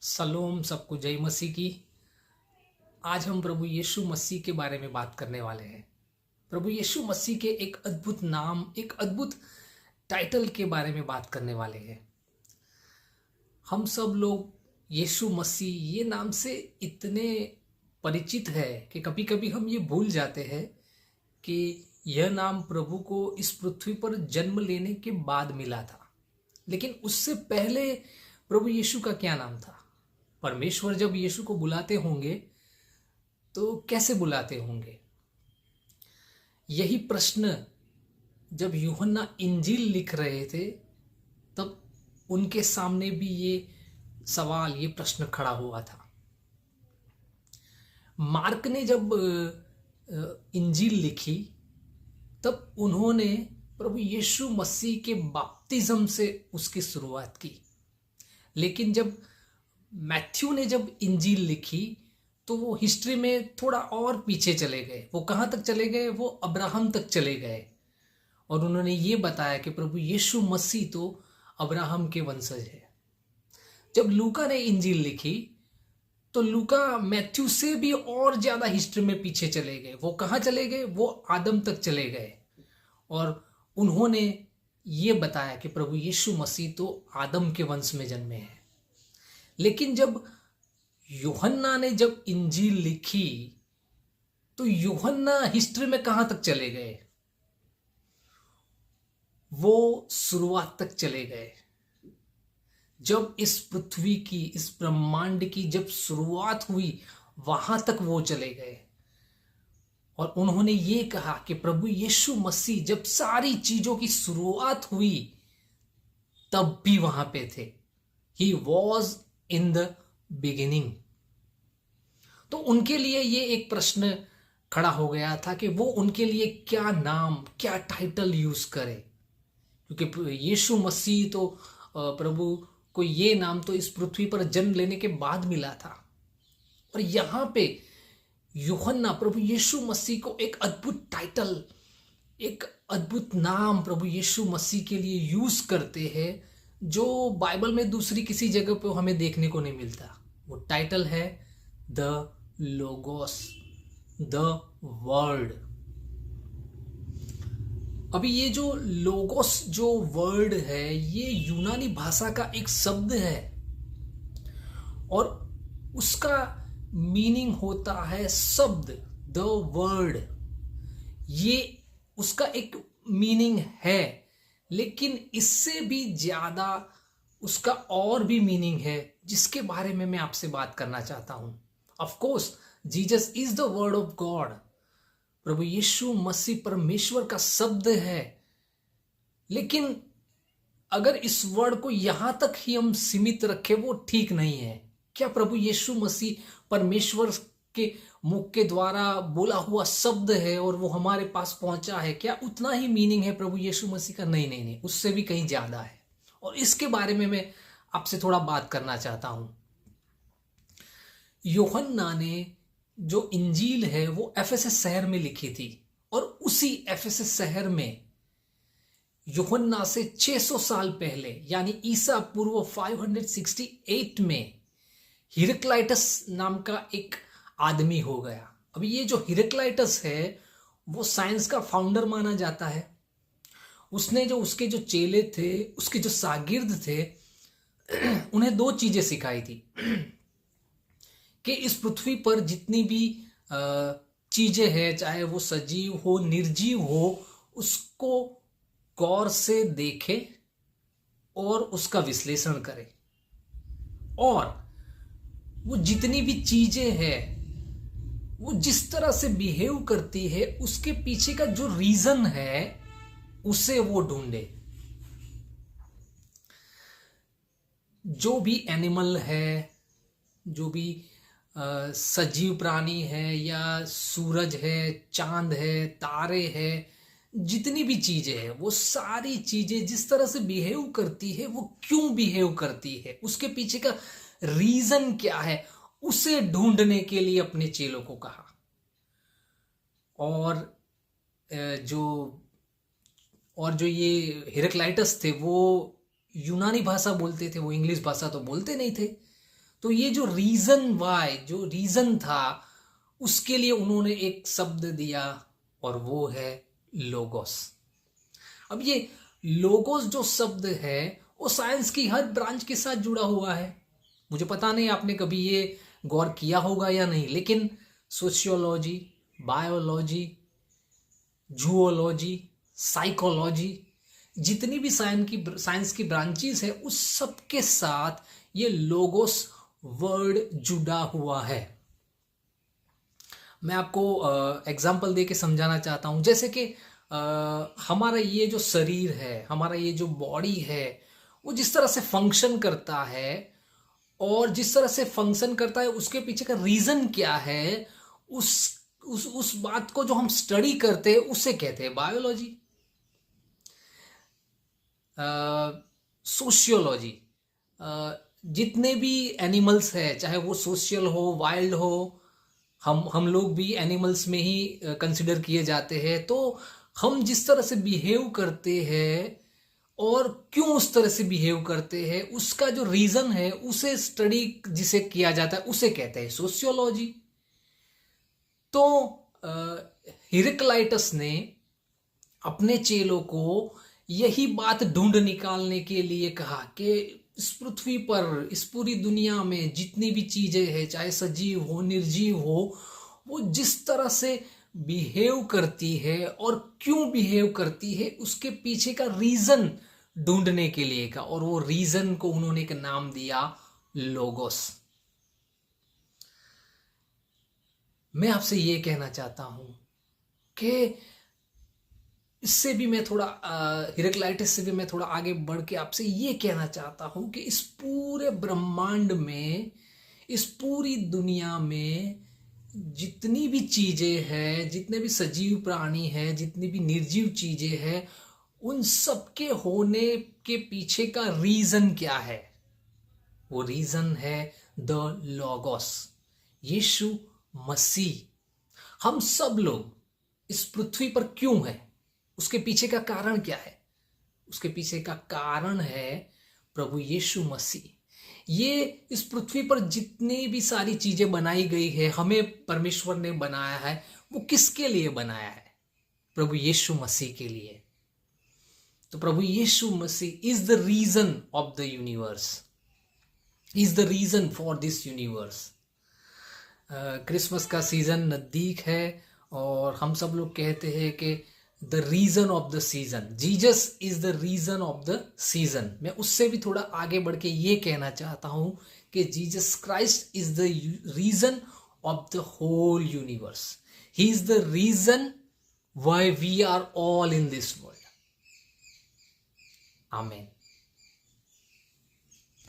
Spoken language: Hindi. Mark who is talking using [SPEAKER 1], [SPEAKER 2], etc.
[SPEAKER 1] सलोम सबको जय मसीह की। आज हम प्रभु यीशु मसीह के बारे में बात करने वाले हैं। प्रभु यीशु मसीह के एक अद्भुत नाम, एक अद्भुत टाइटल के बारे में बात करने वाले हैं। हम सब लोग यीशु मसीह ये नाम से इतने परिचित है कि कभी कभी हम ये भूल जाते हैं कि यह नाम प्रभु को इस पृथ्वी पर जन्म लेने के बाद मिला था। लेकिन उससे पहले प्रभु यीशु का क्या नाम था? परमेश्वर जब यीशु को बुलाते होंगे तो कैसे बुलाते होंगे? यही प्रश्न जब यूहन्ना इंजील लिख रहे थे तब उनके सामने भी ये सवाल, ये प्रश्न खड़ा हुआ था। मार्क ने जब इंजील लिखी तब उन्होंने प्रभु यीशु मसीह के बपतिस्म से उसकी शुरुआत की। लेकिन जब मैथ्यू ने जब इंजील लिखी तो वो हिस्ट्री में थोड़ा और पीछे चले गए। वो कहाँ तक चले गए? वो अब्राहम तक चले गए और उन्होंने ये बताया कि प्रभु यीशु मसीह तो अब्राहम के वंशज है। जब लूका ने इंजील लिखी तो लूका मैथ्यू से भी और ज्यादा हिस्ट्री में पीछे चले गए। वो कहाँ चले गए? वो आदम तक चले गए और उन्होंने ये बताया कि प्रभु यीशु मसीह तो आदम के वंश में जन्मे हैं। लेकिन जब यूहन्ना ने जब इंजील लिखी तो यूहन्ना हिस्ट्री में कहां तक चले गए? वो शुरुआत तक चले गए। जब इस पृथ्वी की, इस ब्रह्मांड की जब शुरुआत हुई वहां तक वो चले गए और उन्होंने ये कहा कि प्रभु यीशु मसीह जब सारी चीजों की शुरुआत हुई तब भी वहां पे थे। He was in the beginning. तो उनके लिए ये एक प्रश्न खड़ा हो गया था कि वो उनके लिए क्या नाम, क्या टाइटल यूज करें, क्योंकि यीशु मसीह तो प्रभु को ये नाम तो इस पृथ्वी पर जन्म लेने के बाद मिला था। और यहां पे यूहन्ना प्रभु यीशु मसीह को एक अद्भुत टाइटल, एक अद्भुत नाम प्रभु यीशु मसीह के लिए यूज करते हैं जो बाइबल में दूसरी किसी जगह पे हमें देखने को नहीं मिलता। वो टाइटल है द लोगोस, द वर्ड। अभी ये जो लोगोस जो वर्ड है ये यूनानी भाषा का एक शब्द है और उसका मीनिंग होता है शब्द, द वर्ड। ये उसका एक मीनिंग है, लेकिन इससे भी ज्यादा उसका और भी मीनिंग है जिसके बारे में मैं आपसे बात करना चाहता हूं। Of course Jesus is the word of God. प्रभु यीशु मसीह परमेश्वर का शब्द है, लेकिन अगर इस वर्ड को यहां तक ही हम सीमित रखें वो ठीक नहीं है। क्या प्रभु यीशु मसीह परमेश्वर के मुख के द्वारा बोला हुआ शब्द है और वो हमारे पास पहुंचा है? क्या उतना ही मीनिंग है प्रभु यीशु मसीह का? नहीं नहीं नहीं, उससे भी कहीं ज्यादा है और इसके बारे में मैं आपसे थोड़ा बात करना चाहता हूं। यूहन्ना ने जो इंजील है वो एफेसस शहर में लिखी थी और उसी एफेसस शहर में यूहन्ना से 600 साल पहले यानी ईसा पूर्व 568 में हिरक्लाइटस नाम का एक आदमी हो गया। अभी ये जो हिरक्लाइटस है वो साइंस का फाउंडर माना जाता है। उसने जो उसके जो चेले थे, उसके जो शागिर्द थे, उन्हें दो चीजें सिखाई थी कि इस पृथ्वी पर जितनी भी चीजें हैं, चाहे वो सजीव हो निर्जीव हो, उसको गौर से देखे और उसका विश्लेषण करे और वो जितनी भी चीजें हैं वो जिस तरह से बिहेव करती है उसके पीछे का जो रीजन है उसे वो ढूंढे। जो भी एनिमल है, जो भी सजीव प्राणी है या सूरज है, चांद है, तारे है, जितनी भी चीजें हैं वो सारी चीजें जिस तरह से बिहेव करती है वो क्यों बिहेव करती है, उसके पीछे का रीजन क्या है, उसे ढूंढने के लिए अपने चेलों को कहा। और जो ये हिरक्लाइटस थे वो यूनानी भाषा बोलते थे, वो इंग्लिश भाषा तो बोलते नहीं थे। तो ये जो रीजन वाई, जो रीजन था, उसके लिए उन्होंने एक शब्द दिया और वो है लोगोस। अब ये लोगोस जो शब्द है वो साइंस की हर ब्रांच के साथ जुड़ा हुआ है। मुझे पता नहीं आपने कभी ये गौर किया होगा या नहीं, लेकिन सोशियोलॉजी, बायोलॉजी, जूओलॉजी, साइकोलॉजी, जितनी भी साइंस की ब्रांचेस है उस सब के साथ ये लोगोस वर्ड जुड़ा हुआ है। मैं आपको एग्जाम्पल दे के समझाना चाहता हूं। जैसे कि हमारा ये जो शरीर है, हमारा ये जो बॉडी है, वो जिस तरह से फंक्शन करता है और जिस तरह से फंक्शन करता है उसके पीछे का रीजन क्या है, उस बात को जो हम स्टडी करते हैं उसे कहते हैं बायोलॉजी। सोशियोलॉजी, जितने भी एनिमल्स है, चाहे वो सोशल हो, वाइल्ड हो, हम लोग भी एनिमल्स में ही कंसिडर किए जाते हैं। तो हम जिस तरह से बिहेव करते हैं और क्यों उस तरह से बिहेव करते हैं, उसका जो रीजन है उसे स्टडी जिसे किया जाता है उसे कहते हैं सोशियोलॉजी। तो हिरक्लाइटस ने अपने चेलों को यही बात ढूंढ निकालने के लिए कहा कि इस पृथ्वी पर, इस पूरी दुनिया में जितनी भी चीजें हैं, चाहे सजीव हो, निर्जीव हो, वो जिस तरह से बिहेव करती है और क्यों बिहेव करती है उसके पीछे का रीजन ढूंढने के लिए का, और वो रीजन को उन्होंने एक नाम दिया लोगोस। मैं आपसे ये कहना चाहता हूं कि इससे भी मैं थोड़ा हिरक्लाइटस से भी मैं थोड़ा आगे बढ़ के आपसे ये कहना चाहता हूं कि इस पूरे ब्रह्मांड में, इस पूरी दुनिया में जितनी भी चीजें हैं, जितने भी सजीव प्राणी हैं, जितनी भी निर्जीव चीजें हैं, उन सब के होने के पीछे का रीजन क्या है? वो रीजन है द लॉगोस, यीशु मसीह। हम सब लोग इस पृथ्वी पर क्यों हैं, उसके पीछे का कारण क्या है? उसके पीछे का कारण है प्रभु यीशु मसीह। ये इस पृथ्वी पर जितनी भी सारी चीजें बनाई गई है, हमें परमेश्वर ने बनाया है, वो किसके लिए बनाया है? प्रभु यीशु मसीह के लिए। तो प्रभु यीशु मसीह is the reason of the universe, is the reason for this universe. Christmas का सीजन नजदीक है और हम सब लोग कहते हैं कि the reason of the season, Jesus is the reason of the season. मैं उससे भी थोड़ा आगे बढ़ के ये कहना चाहता हूं कि Jesus Christ is the reason of the whole universe. He is the reason why we are all in this world. आमीन।